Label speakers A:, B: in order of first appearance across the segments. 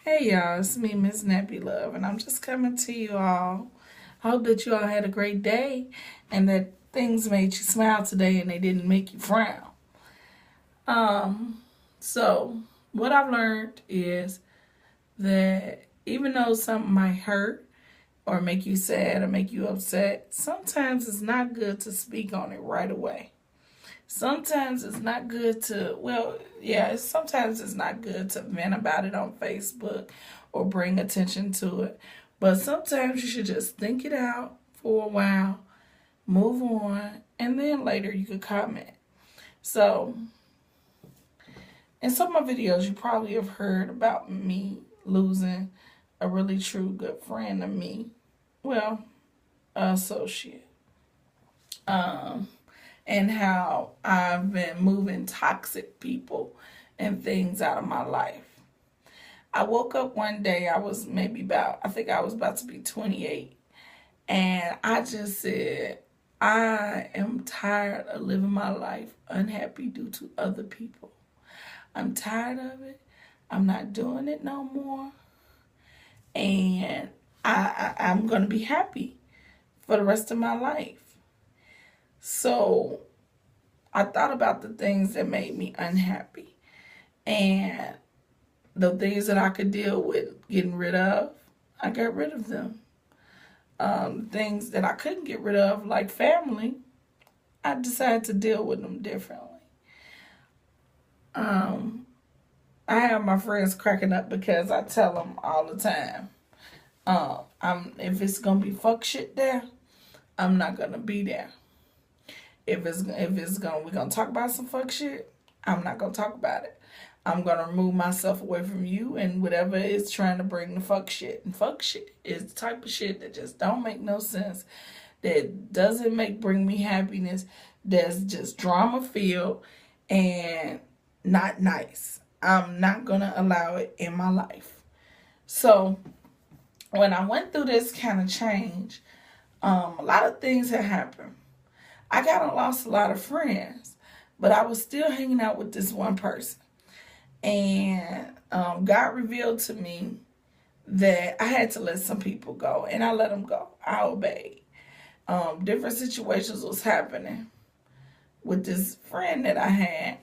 A: Hey y'all, it's me, Miss Nappy Love, and I'm just coming to you all. I hope that you all had a great day and that things made you smile today and they didn't make you frown. Um, so what I've learned is that even though something might hurt or make you sad or make you upset, sometimes it's not good to speak on it right away. Sometimes it's not good to, sometimes it's not good to vent about it on Facebook or bring attention to it. But sometimes you should just think it out for a while, move on, and then later you could comment. So, in some of my videos, you probably have heard about me losing a really true good friend of me. Well, associate. Um, and how I've been moving toxic people and things out of my life. I woke up one day, I think I was about to be 28, and I just said, I am tired of living my life unhappy due to other people. I'm tired of it. I'm not doing it no more. And I'm going to be happy for the rest of my life. So I thought about the things that made me unhappy and the things that I could deal with getting rid of. I got rid of them. Things that I couldn't get rid of, like family, I decided to deal with them differently. Um, I have my friends cracking up because I tell them all the time, if it's gonna be fuck shit there, I'm not gonna be there. If we're gonna talk about some fuck shit, I'm not gonna talk about it. I'm gonna remove myself away from you and whatever is trying to bring the fuck shit. And fuck shit is the type of shit that just don't make no sense, that doesn't bring me happiness, that's just drama filled and not nice. I'm not gonna allow it in my life. So when I went through this kind of change, a lot of things had happened. I lost a lot of friends, but I was still hanging out with this one person. And God revealed to me that I had to let some people go, and I let them go. I obeyed. Different situations was happening with this friend that I had,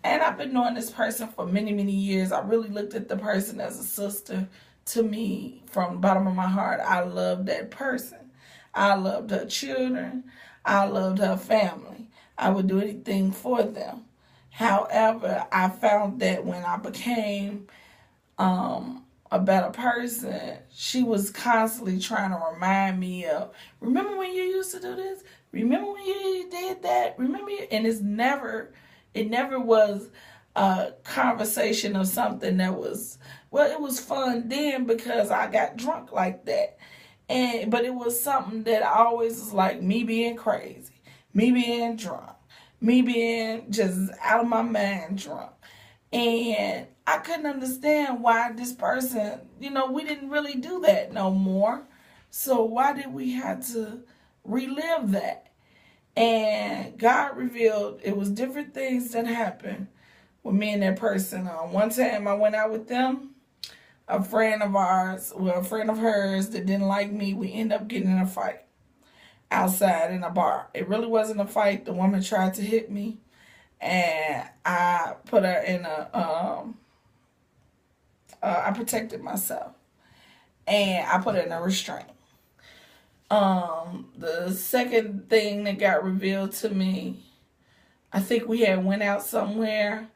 A: and I've been knowing this person for many, many years. I really looked at the person as a sister to me from the bottom of my heart. I loved that person. I loved her children. I loved her family. I would do anything for them. However, I found that when I became a better person, she was constantly trying to remind me of, remember when you used to do this? Remember when you did that? Remember? And it never was a conversation of something that was, well, it was fun then because I got drunk like that. But it was something that always was like me being crazy, me being drunk, me being just out of my mind drunk. And I couldn't understand why this person, we didn't really do that no more. So why did we have to relive that? And God revealed it was different things that happened with me and that person. One time I went out with them, a friend of hers that didn't like me, we ended up getting in a fight outside in a bar. It really wasn't a fight. The woman tried to hit me, and I put her in I protected myself, and I put her in a restraint. The second thing that got revealed to me, I think we had went out somewhere,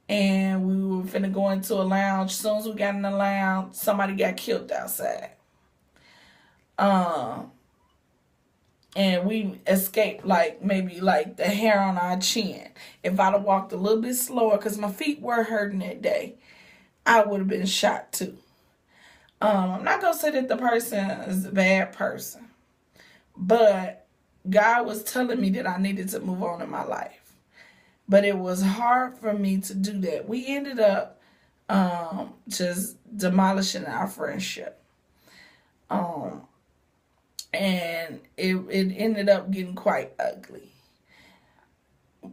A: and we were finna go into a lounge. As soon as we got in the lounge, somebody got killed outside. And we escaped maybe the hair on our chin. If I'd have walked a little bit slower, because my feet were hurting that day, I would have been shot too. I'm not going to say that the person is a bad person, but God was telling me that I needed to move on in my life. But it was hard for me to do that. We ended up just demolishing our friendship. And it ended up getting quite ugly.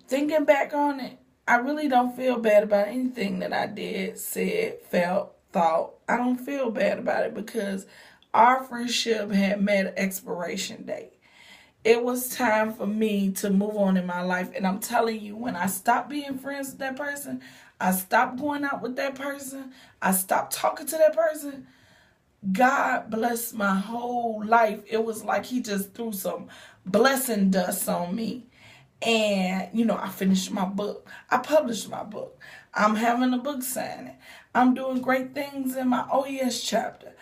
A: Thinking back on it, I really don't feel bad about anything that I did, said, felt, thought, I don't feel bad about it because our friendship had met an expiration date. It was time for me to move on in my life. And I'm telling you, when I stopped being friends with that person, I stopped going out with that person, I stopped talking to that person, God blessed my whole life. It was like he just threw some blessing dust on me. And, I finished my book. I published my book. I'm having a book signing. I'm doing great things in my OES chapter.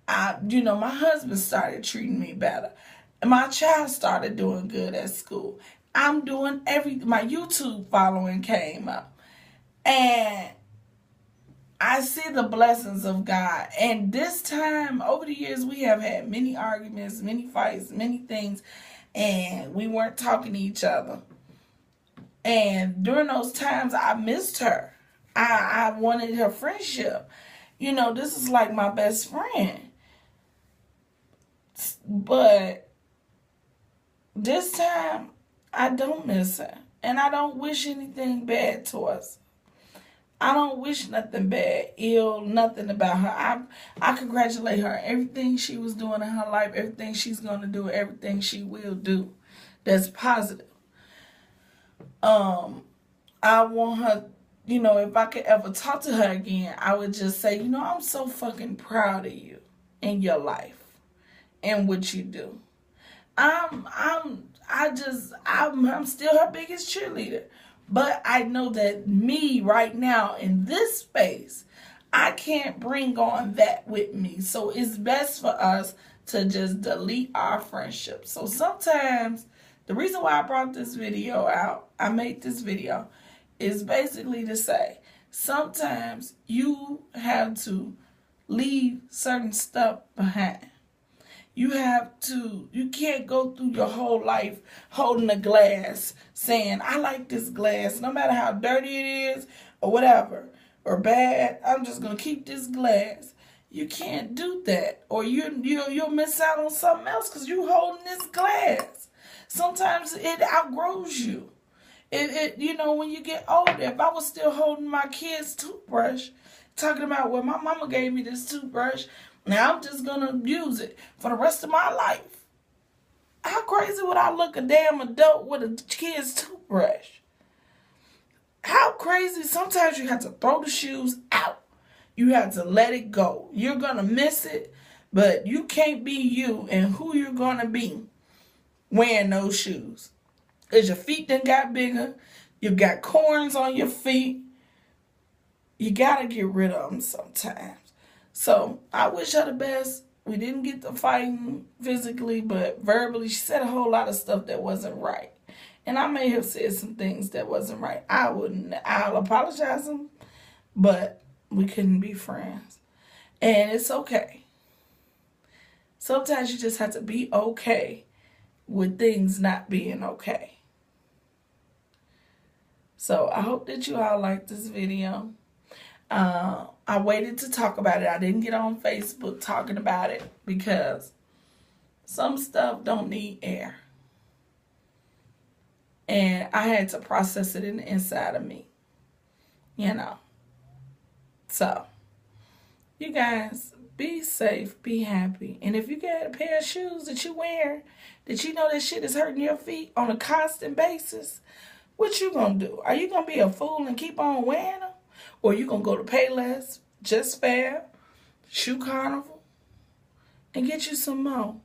A: My husband started treating me better. My child started doing good at school. I'm doing my YouTube following came up. And I see the blessings of God. And this time, over the years, we have had many arguments, many fights, many things. And we weren't talking to each other. And during those times, I missed her. I wanted her friendship. This is like my best friend. But this time, I don't miss her. And I don't wish anything bad to us. I don't wish nothing bad, ill, nothing about her. I congratulate her. Everything she was doing in her life, everything she's going to do, everything she will do that's positive. I want her, if I could ever talk to her again, I would just say, I'm so fucking proud of you in your life and what you do. I'm still her biggest cheerleader. But I know that me right now in this space, I can't bring on that with me. So it's best for us to just delete our friendship. So sometimes, the reason why I brought this video out, I made this video, is basically to say, sometimes you have to leave certain stuff behind. You can't go through your whole life holding a glass saying, I like this glass, no matter how dirty it is or whatever, or bad, I'm just going to keep this glass. You can't do that, or you'll miss out on something else because you're holding this glass. Sometimes it outgrows you. When you get older, if I was still holding my kid's toothbrush, talking about, well, my mama gave me this toothbrush, now I'm just going to use it for the rest of my life. How crazy would I look a damn adult with a kid's toothbrush? How crazy? Sometimes you have to throw the shoes out. You have to let it go. You're going to miss it, but you can't be you and who you're going to be wearing those shoes. Because your feet done got bigger. You got corns on your feet. You got to get rid of them sometimes. So I wish her the best. We didn't get to fighting physically, but verbally, she said a whole lot of stuff that wasn't right. And I may have said some things that wasn't right. I'll apologize them, but we couldn't be friends. And it's okay. Sometimes you just have to be okay with things not being okay. So I hope that you all liked this video. I waited to talk about it. I didn't get on Facebook talking about it because some stuff don't need air. And I had to process it in the inside of me. So, you guys, be safe, be happy. And if you got a pair of shoes that you wear, that you know that shit is hurting your feet on a constant basis, what you gonna do? Are you gonna be a fool and keep on wearing them? Or you going to go to Payless, Just Fair, Shoe Carnival, and get you some more.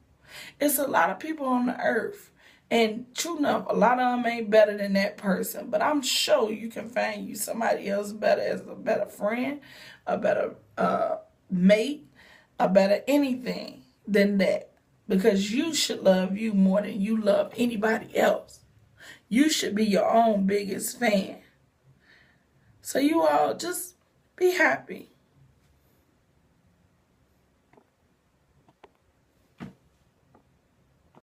A: It's a lot of people on the earth. And true enough, a lot of them ain't better than that person. But I'm sure you can find you somebody else better, as a better friend, a better mate, a better anything than that. Because you should love you more than you love anybody else. You should be your own biggest fan. So you all just be happy.